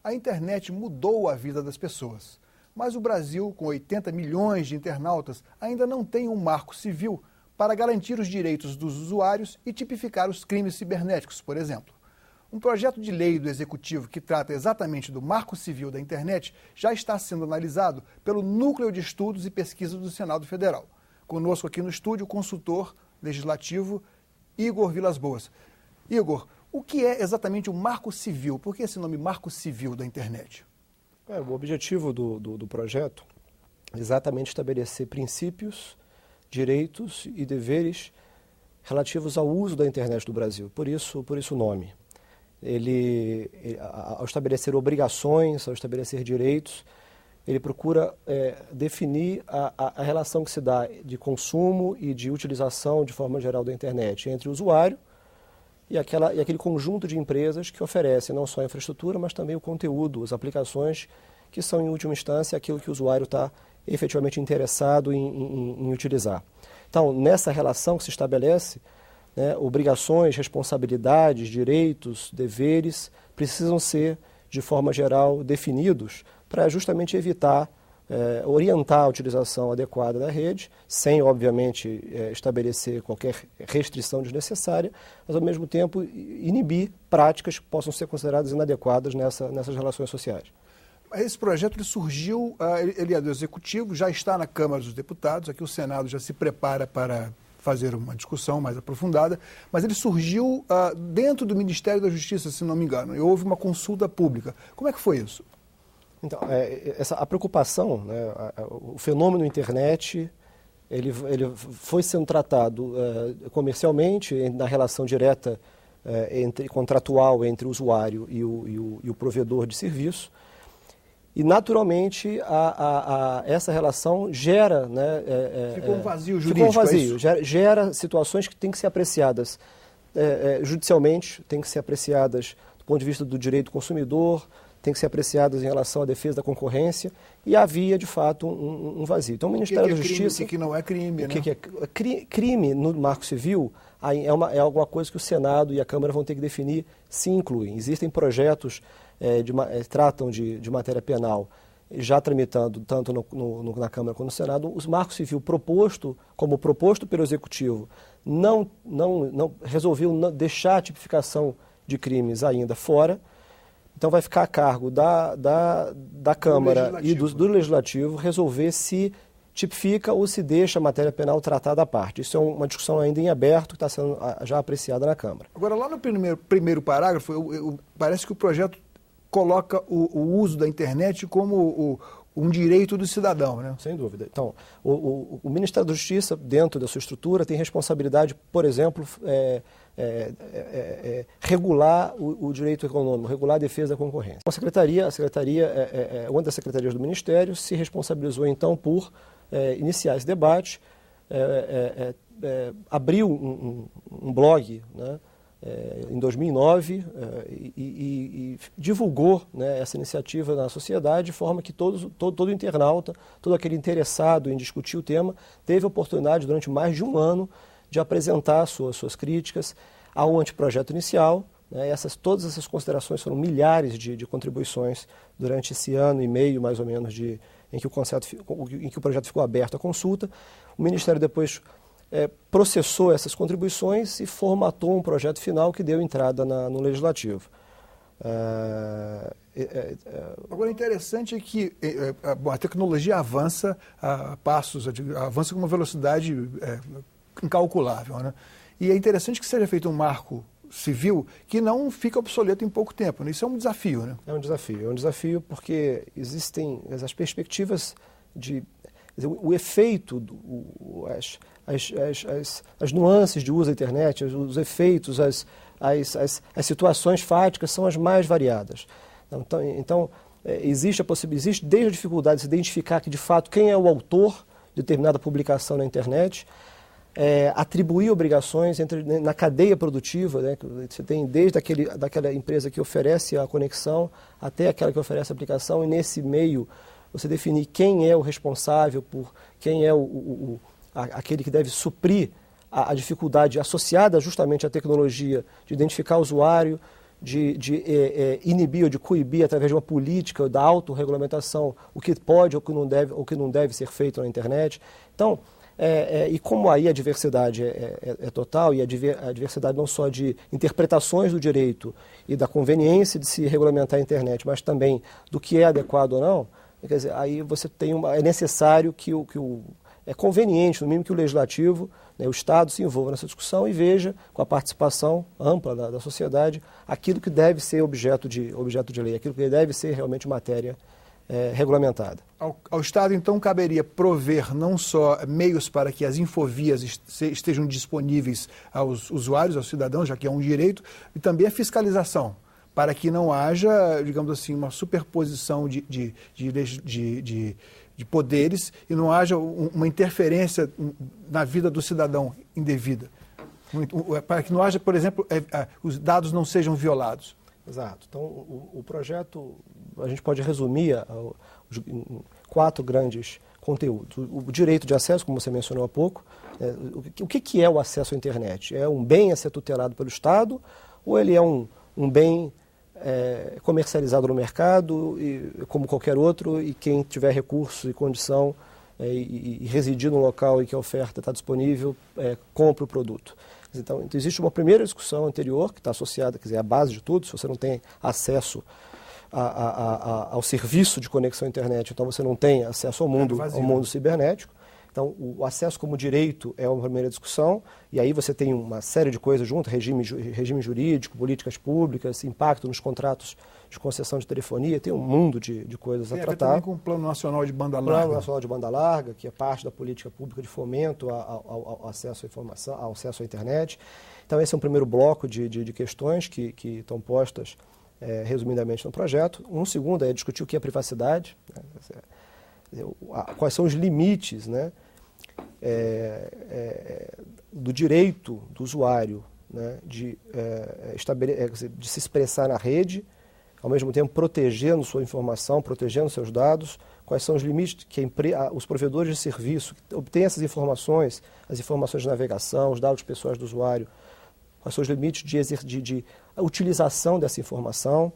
A internet mudou a vida das pessoas. Mas o Brasil, com 80 milhões de internautas, ainda não tem um marco civil para garantir os direitos dos usuários e tipificar os crimes cibernéticos, por exemplo. Um projeto de lei do Executivo que trata exatamente do Marco Civil da Internet já está sendo analisado pelo Núcleo de Estudos e Pesquisas do Senado Federal. Conosco aqui no estúdio o consultor legislativo Igor Vilas Boas. Igor, o que é exatamente o Marco Civil? Por que esse nome Marco Civil da Internet? O objetivo do projeto é exatamente estabelecer princípios, direitos e deveres relativos ao uso da internet do Brasil. Por isso o nome. Ao estabelecer obrigações, ao estabelecer direitos, ele procura definir a relação que se dá de consumo e de utilização de forma geral da internet entre o usuário e aquele conjunto de empresas que oferecem não só a infraestrutura, mas também o conteúdo, as aplicações que são, em última instância, aquilo que o usuário está efetivamente interessado em utilizar. Então, nessa relação que se estabelece, obrigações, responsabilidades, direitos, deveres precisam ser, de forma geral, definidos para justamente evitar, orientar a utilização adequada da rede, sem, obviamente, estabelecer qualquer restrição desnecessária, mas, ao mesmo tempo, inibir práticas que possam ser consideradas inadequadas nessas relações sociais. Esse projeto ele surgiu, ele é do Executivo, já está na Câmara dos Deputados, aqui o Senado já se prepara para fazer uma discussão mais aprofundada, mas ele surgiu dentro do Ministério da Justiça, se não me engano, e houve uma consulta pública. Como é que foi isso? Então, a preocupação, o fenômeno internet, ele foi sendo tratado comercialmente, na relação direta contratual entre o usuário e o provedor de serviço. E, naturalmente, essa relação gera... ficou um vazio Ficou jurídico, um vazio, gera situações que têm que ser apreciadas judicialmente, têm que ser apreciadas do ponto de vista do direito do consumidor, têm que ser apreciadas em relação à defesa da concorrência, e havia, de fato, um vazio. Então, o Ministério da Justiça... O que não é crime, né? Crime no Marco Civil é alguma coisa que o Senado e a Câmara vão ter que definir se incluem. Existem projetos tratam de matéria penal, já tramitando tanto na Câmara quanto no Senado. O Marco Civil proposto pelo Executivo não resolveu deixar a tipificação de crimes ainda fora. Então vai ficar a cargo da Câmara e do Legislativo resolver se tipifica ou se deixa a matéria penal tratada à parte. Isso é uma discussão ainda em aberto que está sendo já apreciada na Câmara. Agora, lá no primeiro parágrafo, parece que o projeto coloca o uso da internet como um direito do cidadão, né? Sem dúvida. Então, o Ministério da Justiça, dentro da sua estrutura, tem responsabilidade, por exemplo, regular o direito econômico, regular a defesa da concorrência. A secretaria, uma das secretarias do Ministério, se responsabilizou, então, por iniciar esse debate, abriu um blog, né, em 2009 e divulgou, né, essa iniciativa na sociedade de forma que todo internauta, todo aquele interessado em discutir o tema, teve a oportunidade durante mais de um ano de apresentar suas críticas ao anteprojeto inicial, né. Todas essas considerações foram milhares de contribuições durante esse ano e meio, mais ou menos, em que o projeto ficou aberto à consulta. O Ministério depois processou essas contribuições e formatou um projeto final que deu entrada no Legislativo. Agora, interessante é que a tecnologia avança a passos, avança com uma velocidade incalculável, né? E é interessante que seja feito um marco civil que não fica obsoleto em pouco tempo, né? Isso é um desafio, né? É um desafio porque existem as perspectivas o efeito, as nuances de uso da internet, os efeitos, as situações fáticas são as mais variadas. Então existe desde a dificuldade de se identificar que, de fato, quem é o autor de determinada publicação na internet, atribuir obrigações na cadeia produtiva, né, que você tem desde daquela empresa que oferece a conexão até aquela que oferece a aplicação, e nesse meio você definir quem é o responsável, quem é aquele que deve suprir a dificuldade associada justamente à tecnologia de identificar o usuário, inibir ou de coibir através de uma política da autorregulamentação o que pode ou o que não deve ser feito na internet. Então, e como aí a diversidade é total, e a diversidade não só de interpretações do direito e da conveniência de se regulamentar a internet, mas também do que é adequado ou não, quer dizer, aí você tem é necessário é conveniente, no mínimo, que o legislativo, né, o Estado, se envolva nessa discussão e veja, com a participação ampla da sociedade, aquilo que deve ser objeto de lei, aquilo que deve ser realmente matéria regulamentada. Ao Estado, então, caberia prover não só meios para que as infovias estejam disponíveis aos usuários, aos cidadãos, já que é um direito, e também a fiscalização, para que não haja, digamos assim, uma superposição de poderes e não haja uma interferência na vida do cidadão indevida. Para que não haja, por exemplo, os dados não sejam violados. Exato. Então, o projeto, a gente pode resumir em 4 grandes conteúdos. O direito de acesso, como você mencionou há pouco. O que é o acesso à internet? É um bem a ser tutelado pelo Estado ou ele é um bem comercializado no mercado, como qualquer outro, e quem tiver recurso e condição e residir no local em que a oferta está disponível, compra o produto. Então, existe uma primeira discussão anterior, que está associada, quer dizer, à base de tudo. Se você não tem acesso ao serviço de conexão à internet, então você não tem acesso ao mundo cibernético. Então, o acesso como direito é uma primeira discussão, e aí você tem uma série de coisas junto, regime jurídico, políticas públicas, impacto nos contratos de concessão de telefonia, tem um mundo de coisas a tratar. Tem também com o Plano Nacional de Banda Larga. Plano Nacional de Banda Larga, que é parte da política pública de fomento ao acesso à informação, ao acesso à internet. Então, esse é um primeiro bloco de questões que estão postas resumidamente no projeto. Um segundo é discutir o que é privacidade, né? Quais são os limites, né, do direito do usuário, né, de se expressar na rede, ao mesmo tempo protegendo sua informação, protegendo seus dados. Quais são os limites que os provedores de serviço que obtêm essas informações, as informações de navegação, os dados pessoais do usuário, quais são os limites de utilização dessa informação.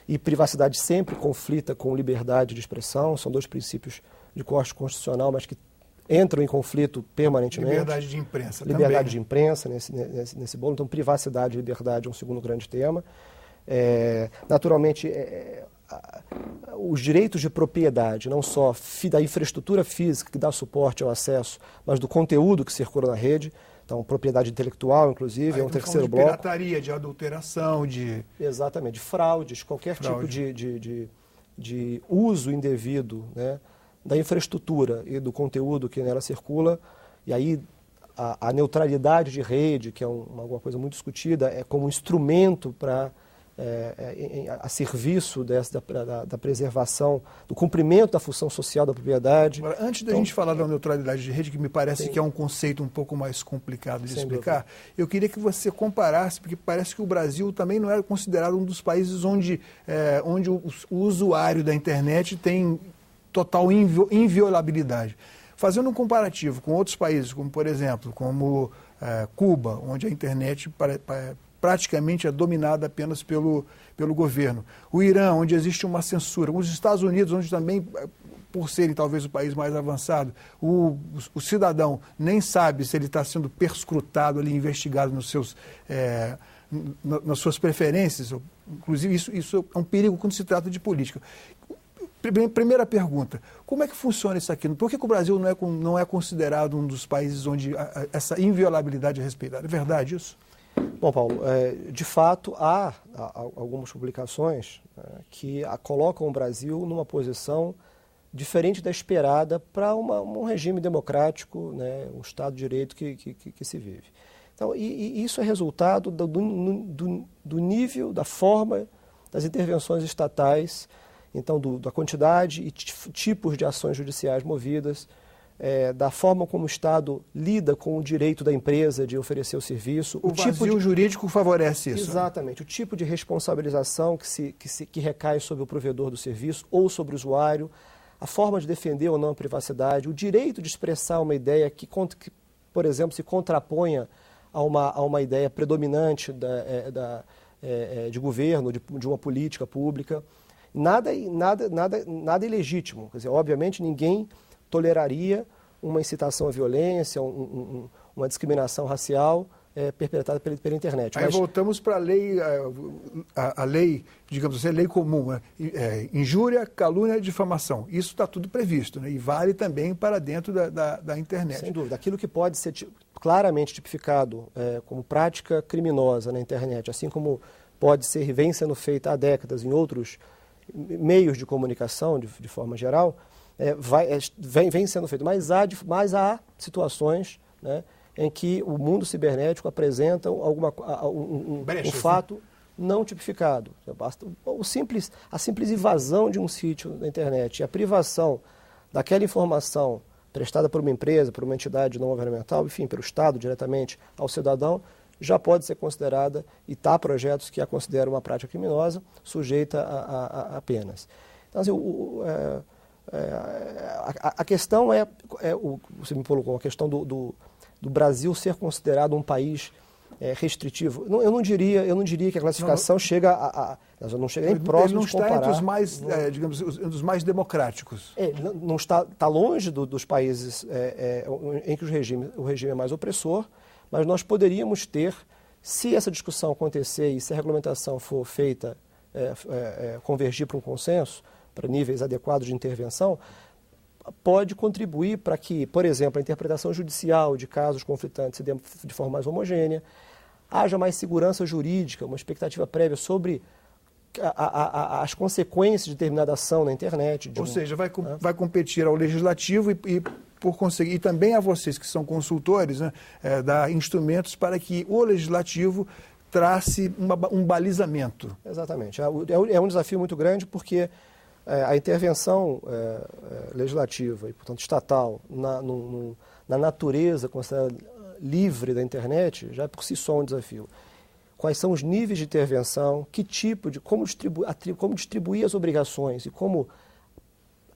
E privacidade sempre conflita com liberdade de expressão, são 2 princípios de corte constitucional, mas que entram em conflito permanentemente. Liberdade de imprensa também. Liberdade de imprensa nesse bolo. Então, privacidade e liberdade é um segundo grande tema. Naturalmente, os direitos de propriedade, não só da infraestrutura física que dá suporte ao acesso, mas do conteúdo que circula na rede. Então, propriedade intelectual, inclusive, é um terceiro bloco. De pirataria, de adulteração, Exatamente, de fraudes, qualquer tipo de uso indevido, né, da infraestrutura e do conteúdo que nela circula. E aí a neutralidade de rede, que é alguma coisa muito discutida, é como instrumento para a serviço da preservação, do cumprimento da função social da propriedade. Agora, antes da gente falar da neutralidade de rede, que me parece que é um conceito um pouco mais complicado de explicar, eu queria que você comparasse, porque parece que o Brasil também não é considerado um dos países onde o usuário da internet tem total inviolabilidade. Fazendo um comparativo com outros países, como, por exemplo, Cuba, onde a internet praticamente é dominada apenas pelo governo. O Irã, onde existe uma censura. Os Estados Unidos, onde também, por serem talvez o país mais avançado, o cidadão nem sabe se ele está sendo perscrutado ali, investigado nas suas preferências. Inclusive, isso é um perigo quando se trata de política. Primeira pergunta, como é que funciona isso aqui? Por que o Brasil não é considerado um dos países onde essa inviolabilidade é respeitada? É verdade isso? Bom, Paulo, de fato, há algumas publicações que colocam o Brasil numa posição diferente da esperada para um regime democrático, né, um Estado de Direito que se vive. Então, e isso é resultado do nível, da forma das intervenções estatais, então da quantidade e tipos de ações judiciais movidas, da forma como o Estado lida com o direito da empresa de oferecer o serviço. O vazio jurídico favorece isso. Exatamente. O tipo de responsabilização que recai sobre o provedor do serviço ou sobre o usuário, a forma de defender ou não a privacidade, o direito de expressar uma ideia que por exemplo, se contraponha a uma ideia predominante de governo, de uma política pública. Nada ilegítimo. Quer dizer, obviamente, ninguém toleraria uma incitação à violência, uma discriminação racial perpetrada pela internet. Aí voltamos para a lei, digamos assim, a lei comum, né? Injúria, calúnia, difamação. Isso está tudo previsto, né? E vale também para dentro da internet. Sem dúvida. Aquilo que pode ser claramente tipificado como prática criminosa na internet, assim como vem sendo feita há décadas em outros meios de comunicação, de forma geral, vem sendo feito. Mas há situações, né, em que o mundo cibernético apresenta um fato não tipificado. Basta a simples invasão de um sítio na internet e a privação daquela informação prestada por uma empresa, por uma entidade não governamental, enfim, pelo Estado diretamente ao cidadão, já pode ser considerada, e está projetos que a consideram uma prática criminosa, sujeita a penas. Então, assim, a questão você me colocou, a questão do Brasil ser considerado um país restritivo. Eu não diria que a classificação não chega nem próximo de comparar. Ele não está entre os mais, digamos, os mais democráticos. Não está longe dos países em que o regime é mais opressor, mas nós poderíamos ter, se essa discussão acontecer e se a regulamentação for feita, convergir para um consenso, para níveis adequados de intervenção, pode contribuir para que, por exemplo, a interpretação judicial de casos conflitantes se dê de forma mais homogênea, haja mais segurança jurídica, uma expectativa prévia sobre as consequências de determinada ação na internet. Ou seja, vai competir ao legislativo e por conseguir, e também a vocês que são consultores, né, dar instrumentos para que o legislativo trace um balizamento. Exatamente. É um desafio muito grande porque a intervenção legislativa e, portanto, estatal na natureza considerada livre da internet já é por si só um desafio. Quais são os níveis de intervenção, como distribuir as obrigações e como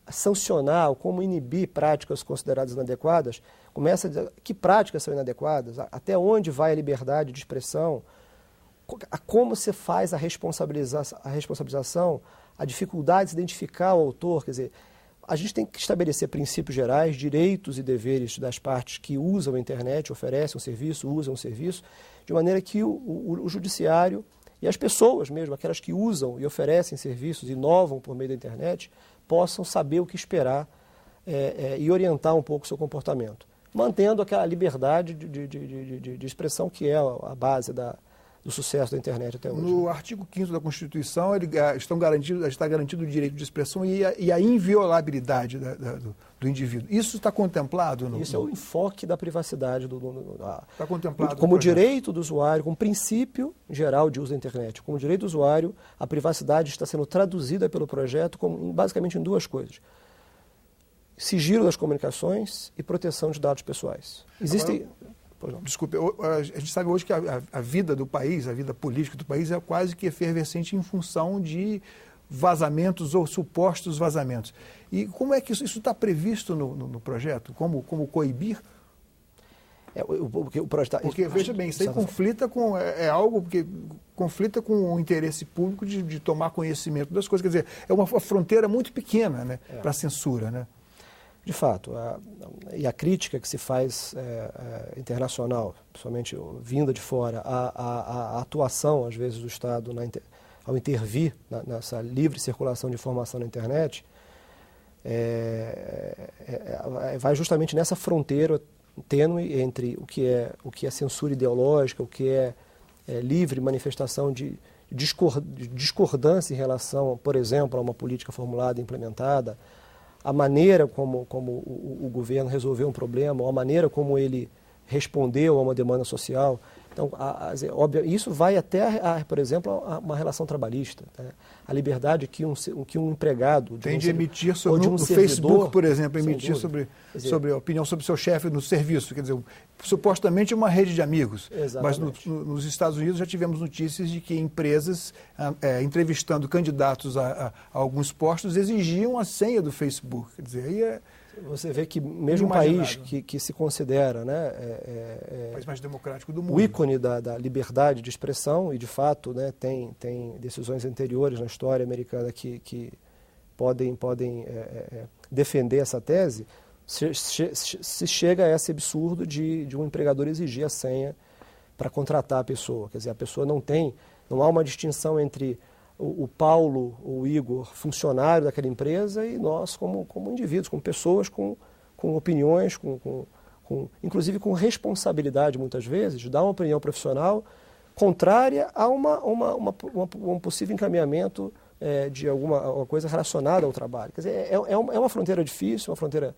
sancionar ou como inibir práticas consideradas inadequadas, começa a dizer que práticas são inadequadas, até onde vai a liberdade de expressão, como se faz a responsabilização, a dificuldade de se identificar o autor. Quer dizer, a gente tem que estabelecer princípios gerais, direitos e deveres das partes que usam a internet, oferecem um serviço, usam um serviço, de maneira que o judiciário e as pessoas mesmo, aquelas que usam e oferecem serviços, inovam por meio da internet, possam saber o que esperar e orientar um pouco o seu comportamento, mantendo aquela liberdade de expressão que é a base do sucesso da internet até hoje. No artigo 5º da Constituição, está garantido o direito de expressão e a inviolabilidade do indivíduo. Isso está contemplado? Isso é o enfoque da privacidade. Está contemplado como direito do usuário, como princípio geral de uso da internet. Como direito do usuário, a privacidade está sendo traduzida pelo projeto basicamente em duas coisas: sigilo das comunicações e proteção de dados pessoais. Existem... Desculpe, a gente sabe hoje que a vida do país, a vida política do país é quase que efervescente em função de vazamentos ou supostos vazamentos. E como é que isso está previsto no projeto? Como coibir? Porque, veja bem, isso aí conflita com... É algo que conflita com o interesse público de tomar conhecimento das coisas. Quer dizer, é uma fronteira muito pequena, né, para a censura, né? De fato, e a crítica que se faz internacional, principalmente vinda de fora, a atuação, às vezes, do Estado ao intervir nessa livre circulação de informação na internet, vai justamente nessa fronteira tênue entre o que é censura ideológica, o que é livre manifestação de discordância em relação, por exemplo, a uma política formulada e implementada, a maneira como o governo resolveu um problema, ou a maneira como ele respondeu a uma demanda social. Então, isso vai até, por exemplo, a uma relação trabalhista. Né? A liberdade que um empregado... Tem de emitir no Facebook, por exemplo, emitir sobre a opinião sobre o seu chefe no serviço. Quer dizer, supostamente uma rede de amigos. Exatamente. Mas nos Estados Unidos já tivemos notícias de que empresas, entrevistando candidatos a alguns postos, exigiam a senha do Facebook. Quer dizer, aí Você vê que mesmo um país que se considera, né, o país mais democrático do mundo, o ícone da liberdade de expressão, e de fato, né, tem decisões anteriores na história americana que podem defender essa tese, se chega a esse absurdo de um empregador exigir a senha para contratar a pessoa. Quer dizer, a pessoa não há uma distinção entre o Paulo, o Igor, funcionário daquela empresa, e nós como indivíduos, como pessoas com opiniões, inclusive com responsabilidade, muitas vezes, de dar uma opinião profissional contrária a um possível encaminhamento de alguma coisa relacionada ao trabalho. Quer dizer, é uma fronteira difícil, uma fronteira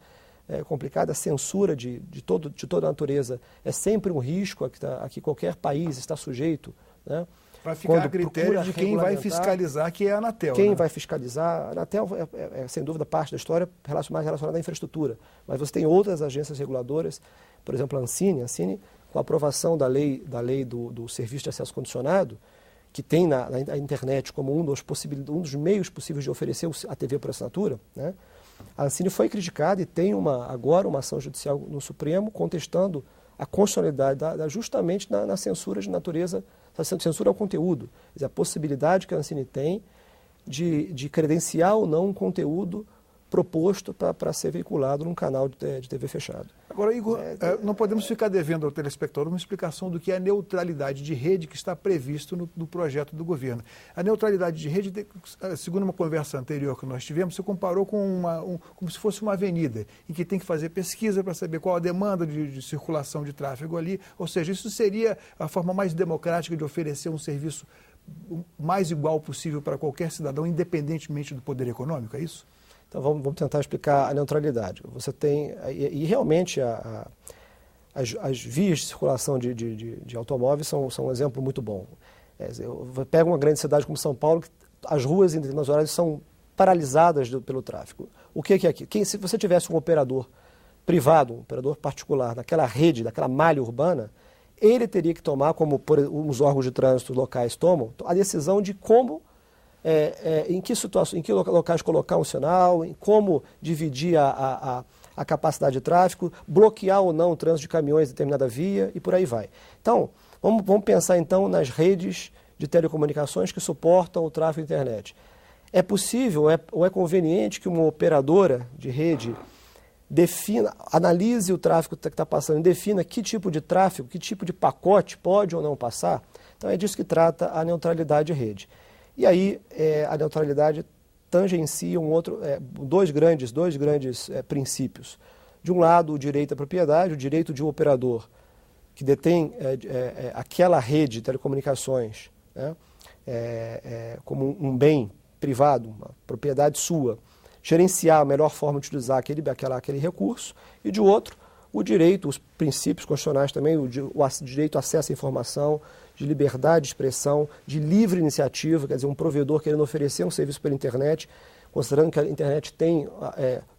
complicada. A censura de toda a natureza é sempre um risco a que qualquer país está sujeito, né? Vai ficar a critério de quem vai fiscalizar, que é a Anatel. Quem vai fiscalizar? A Anatel é, sem dúvida, parte da história mais relacionada à infraestrutura. Mas você tem outras agências reguladoras, por exemplo, a Ancine, com a aprovação da lei do Serviço de Acesso Condicionado, que tem na internet como um dos meios possíveis de oferecer a TV por assinatura, né? A Ancine foi criticada e tem agora uma ação judicial no Supremo contestando a constitucionalidade justamente na censura de natureza, a censura ao conteúdo. Quer dizer, a possibilidade que a Ancine tem de credenciar ou não um conteúdo proposto para ser veiculado num canal de TV fechado. Agora, Igor, não podemos ficar devendo ao telespectador uma explicação do que é a neutralidade de rede que está previsto no projeto do governo. A neutralidade de rede, segundo uma conversa anterior que nós tivemos, você comparou com como se fosse uma avenida, em que tem que fazer pesquisa para saber qual a demanda de circulação de tráfego ali, ou seja, isso seria a forma mais democrática de oferecer um serviço mais igual possível para qualquer cidadão, independentemente do poder econômico, é isso? Então vamos tentar explicar a neutralidade. Você tem, e realmente as vias de circulação de automóveis são um exemplo muito bom. Eu pego uma grande cidade como São Paulo, que as ruas nas horários são paralisadas pelo tráfego. O que é aquilo? Se você tivesse um operador privado, um operador particular, naquela rede, naquela malha urbana, ele teria que tomar, como os órgãos de trânsito locais tomam, a decisão de como em que locais colocar um sinal, em como dividir a capacidade de tráfego, bloquear ou não o trânsito de caminhões em determinada via e por aí vai. Então, vamos pensar então nas redes de telecomunicações que suportam o tráfego de internet. É possível ou é conveniente que uma operadora de rede analise o tráfego que está passando e defina que tipo de tráfego, que tipo de pacote pode ou não passar? Então é disso que trata a neutralidade de rede. E aí a neutralidade tangencia dois grandes princípios. De um lado, o direito à propriedade, o direito de um operador que detém aquela rede de telecomunicações, né, como um bem privado, uma propriedade sua, gerenciar a melhor forma de utilizar aquele recurso, e de outro, o direito, os princípios constitucionais também, o direito ao acesso à informação, de liberdade de expressão, de livre iniciativa, quer dizer, um provedor querendo oferecer um serviço pela internet, considerando que a internet tem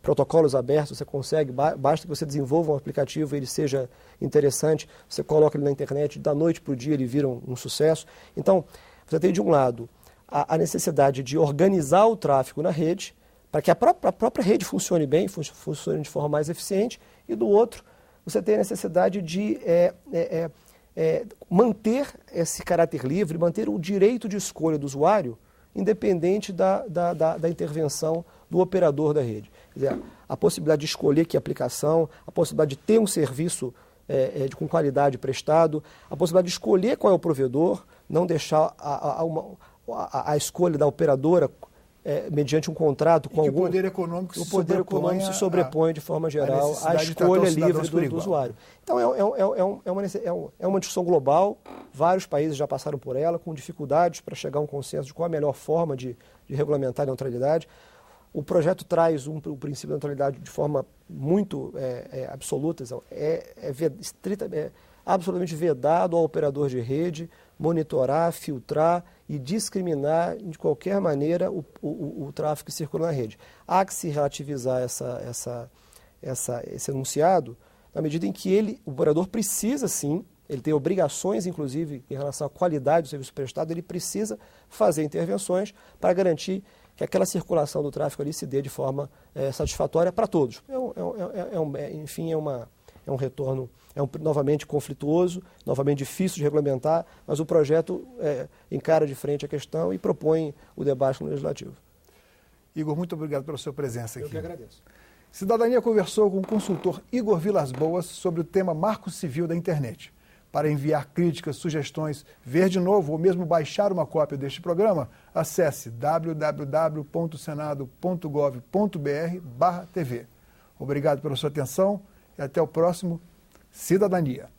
protocolos abertos, você consegue, basta que você desenvolva um aplicativo e ele seja interessante, você coloca ele na internet, da noite para o dia ele vira um sucesso. Então, você tem de um lado a necessidade de organizar o tráfego na rede, para que a própria rede funcione bem, funcione de forma mais eficiente, e do outro, você tem a necessidade de manter esse caráter livre, manter o direito de escolha do usuário, independente da intervenção do operador da rede. Quer dizer, a possibilidade de escolher que aplicação, a possibilidade de ter um serviço com qualidade prestado, a possibilidade de escolher qual é o provedor, não deixar a escolha da operadora mediante um contrato com algum... O poder econômico se sobrepõe de forma geral à escolha livre do usuário. Então é uma discussão global, vários países já passaram por ela, com dificuldades para chegar a um consenso de qual a melhor forma de regulamentar a neutralidade. O projeto traz o princípio da neutralidade de forma muito absoluta, absolutamente vedado ao operador de rede monitorar, filtrar e discriminar de qualquer maneira o tráfego que circula na rede. Há que se relativizar esse enunciado na medida em que o operador precisa, sim, ele tem obrigações, inclusive, em relação à qualidade do serviço prestado, ele precisa fazer intervenções para garantir que aquela circulação do tráfego ali se dê de forma satisfatória para todos. Enfim, é um retorno novamente conflituoso, novamente difícil de regulamentar, mas o projeto encara de frente a questão e propõe o debate no Legislativo. Igor, muito obrigado pela sua presença aqui. Eu que agradeço. Cidadania conversou com o consultor Igor Vilas Boas sobre o tema Marco Civil da Internet. Para enviar críticas, sugestões, ver de novo ou mesmo baixar uma cópia deste programa, acesse www.senado.gov.br/tv. Obrigado pela sua atenção e até o próximo Cidadania.